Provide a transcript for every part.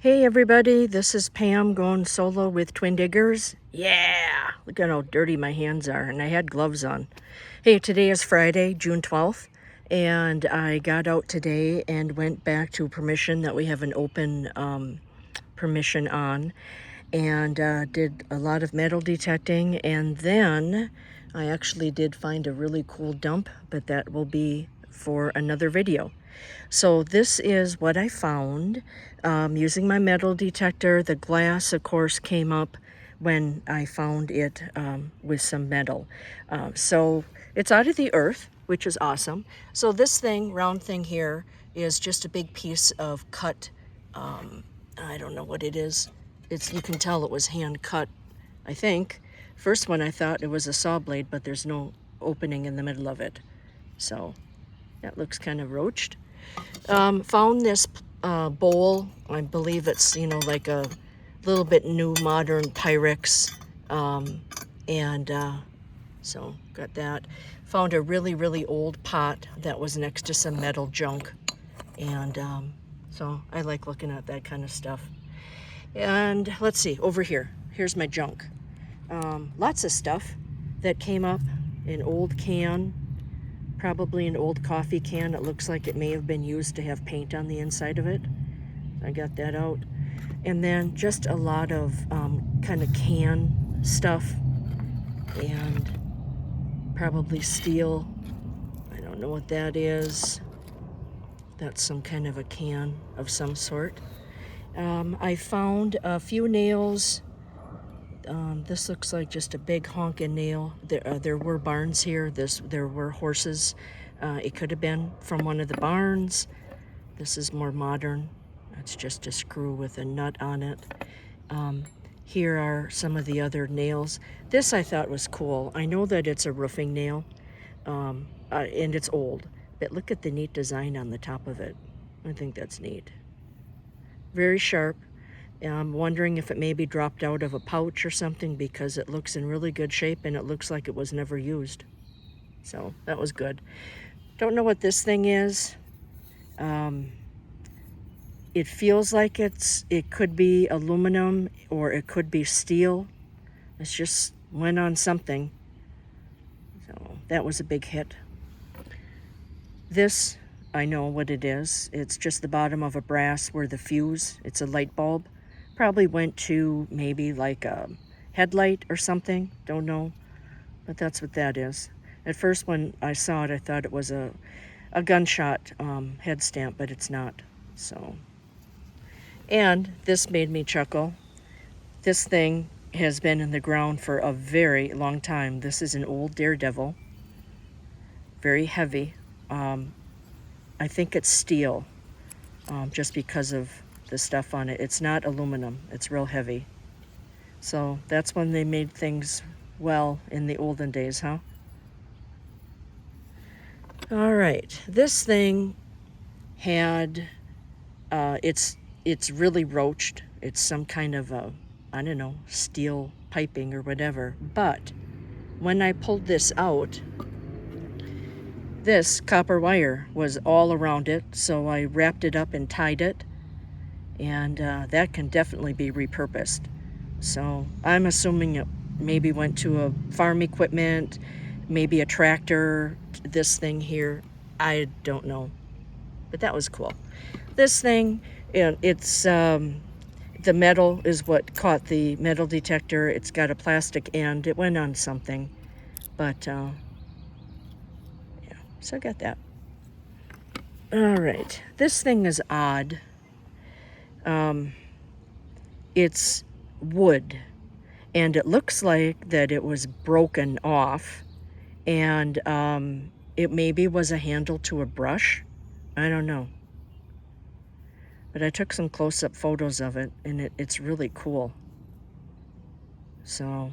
Hey everybody, this is Pam going solo with Twin Diggers. Yeah! Look at how dirty my hands are, and I had gloves on. Hey, today is Friday, June 12th, and I got out today and went back to permission that we have an open permission on, and did a lot of metal detecting, and then I actually did find a really cool dump, but that will be for another video. So this is what I found using my metal detector. The glass, of course, came up when I found it with some metal. So it's out of the earth, which is awesome. So this thing, round thing here, is just a big piece of cut, I don't know what it is. You can tell it was hand cut, I think. First one I thought it was a saw blade, but there's no opening in the middle of it. So that looks kind of roached. Found this bowl. I believe it's, like a little bit new modern Pyrex. And so got that. Found a really, really old pot that was next to some metal junk. And so I like looking at that kind of stuff. And let's see, over here. Here's my junk. Lots of stuff that came up. An old can, probably an old coffee can. It looks like it may have been used to have paint on the inside of it. I got that out. And then just a lot of kind of can stuff and probably steel. I don't know what that is. That's some kind of a can of some sort. I found a few nails. This looks like just a big honking nail. There were barns here. There were horses. It could have been from one of the barns. This is more modern. It's just a screw with a nut on it. Here are some of the other nails. This I thought was cool. I know that it's a roofing nail, and it's old, but look at the neat design on the top of it. I think that's neat. Very sharp. I'm wondering if it maybe dropped out of a pouch or something, because it looks in really good shape and it looks like it was never used. So that was good. Don't know what this thing is. It feels like it could be aluminum or it could be steel. It's just went on something. So that was a big hit. This, I know what it is. It's just the bottom of a brass where the fuse, it's a light bulb. Probably went to maybe like a headlight or something. Don't know. But that's what that is. At first when I saw it, I thought it was a gunshot head stamp, but it's not. So. And this made me chuckle. This thing has been in the ground for a very long time. This is an old Daredevil. Very heavy. I think it's steel, just because of the stuff on it. It's not aluminum. It's real heavy. So that's when they made things well in the olden days, huh? All right. This thing had, it's really roached. It's some kind of a, I don't know, steel piping or whatever. But when I pulled this out, this copper wire was all around it, so I wrapped it up and tied it, and that can definitely be repurposed. So I'm assuming it maybe went to a farm equipment, maybe a tractor, this thing here. I don't know, but that was cool. This thing, it's the metal is what caught the metal detector. It's got a plastic end. It went on something, but yeah, so I got that. All right, this thing is odd. It's wood, and it looks like that it was broken off, and it maybe was a handle to a brush. I don't know. But I took some close-up photos of it, and it's really cool. So,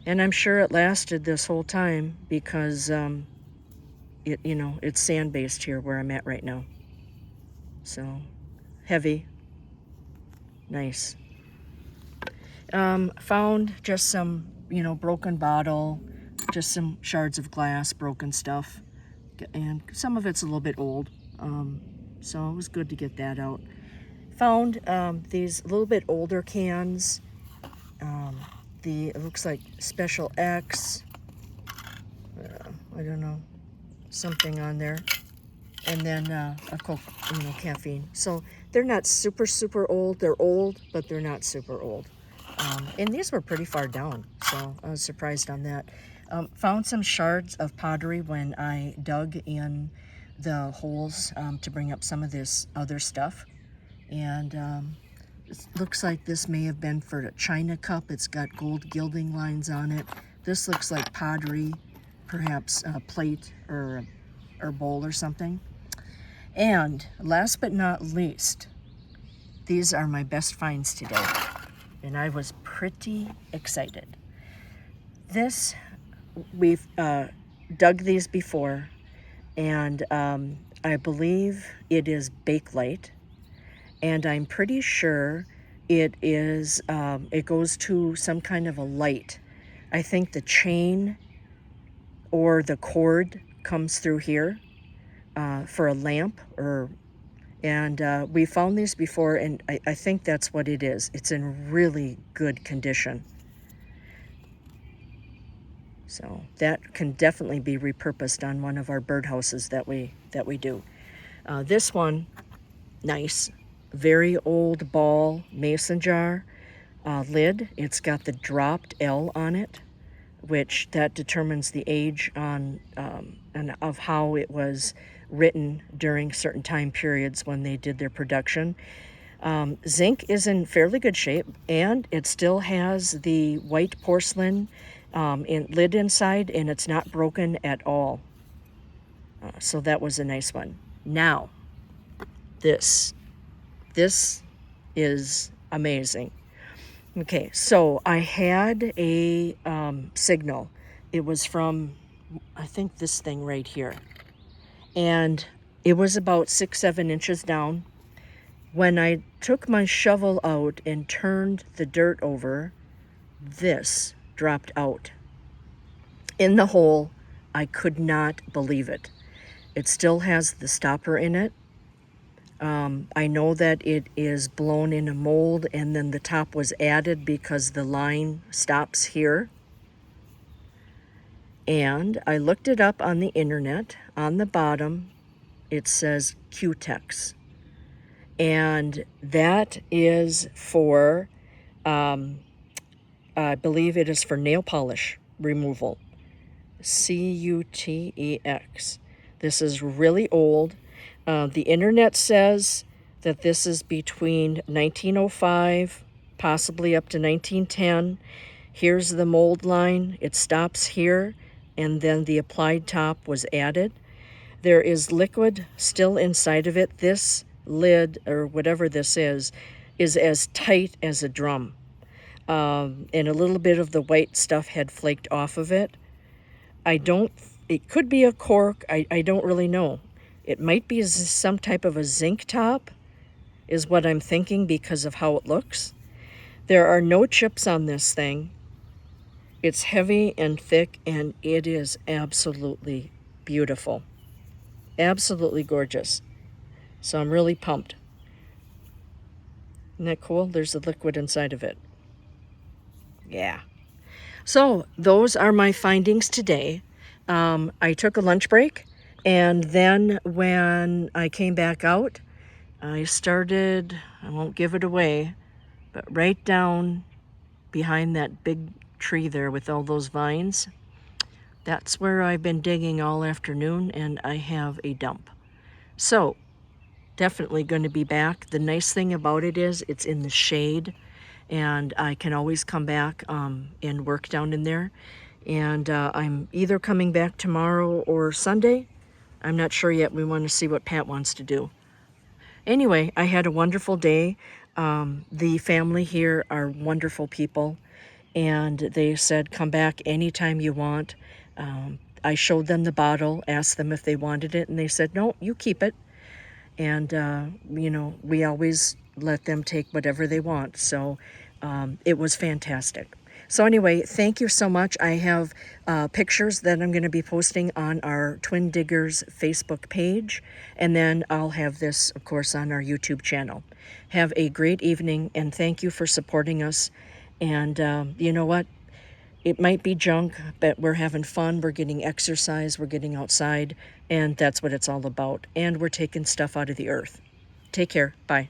and I'm sure it lasted this whole time because it's sand-based here where I'm at right now. So, heavy, nice. Found just some, broken bottle, just some shards of glass, broken stuff, and some of it's a little bit old. So it was good to get that out. Found these little bit older cans. It looks like Special X. I don't know, something on there. And then a Coke, caffeine. So they're not super, super old. They're old, but they're not super old. And these were pretty far down, so I was surprised on that. Found some shards of pottery when I dug in the holes to bring up some of this other stuff. And it looks like this may have been for a china cup. It's got gold gilding lines on it. This looks like pottery, perhaps a plate or bowl or something. And last but not least, these are my best finds today. And I was pretty excited. We've dug these before, and I believe it is Bakelite. And I'm pretty sure it goes to some kind of a light. I think the chain or the cord comes through here for a lamp, and we found these before, and I think that's what it is. It's in really good condition. So that can definitely be repurposed on one of our birdhouses that we do. This one, nice. Very old ball mason jar lid. It's got the dropped L on it, which that determines the age and of how it was written during certain time periods when they did their production. Zinc is in fairly good shape, and it still has the white porcelain lid inside, and it's not broken at all. So that was a nice one. Now, this is amazing. Okay, so I had a signal. It was from, I think, this thing right here. And it was about 6-7 inches down. When I took my shovel out and turned the dirt over, this dropped out in the hole. I could not believe it. It still has the stopper in it. I know that it is blown in a mold, and then the top was added because the line stops here. And I looked it up on the internet. On the bottom, it says Cutex. And that is for, I believe it is for nail polish removal. Cutex. This is really old. The internet says that this is between 1905, possibly up to 1910. Here's the mold line. It stops here, and then the applied top was added. There is liquid still inside of it. This lid, or whatever this is as tight as a drum. And a little bit of the white stuff had flaked off of it. It could be a cork. I don't really know. It might be some type of a zinc top, is what I'm thinking because of how it looks. There are no chips on this thing. It's heavy and thick, and it is absolutely beautiful. Absolutely gorgeous. So I'm really pumped. Isn't that cool? There's the liquid inside of it. Yeah. So those are my findings today. I took a lunch break, and then when I came back out, I won't give it away, but right down behind that big tree there with all those vines, that's where I've been digging all afternoon, and I have a dump. So definitely going to be back. The nice thing about it is it's in the shade, and I can always come back and work down in there. And I'm either coming back tomorrow or Sunday. I'm not sure yet. We want to see what Pat wants to do. Anyway, I had a wonderful day. The family here are wonderful people, and they said, come back anytime you want. I showed them the bottle, asked them if they wanted it, and they said, no, you keep it. And, we always let them take whatever they want. So it was fantastic. So anyway, thank you so much. I have pictures that I'm going to be posting on our Twin Diggers Facebook page, and then I'll have this, of course, on our YouTube channel. Have a great evening, and thank you for supporting us. And you know what? It might be junk, but we're having fun. We're getting exercise. We're getting outside, and that's what it's all about. And we're taking stuff out of the earth. Take care. Bye.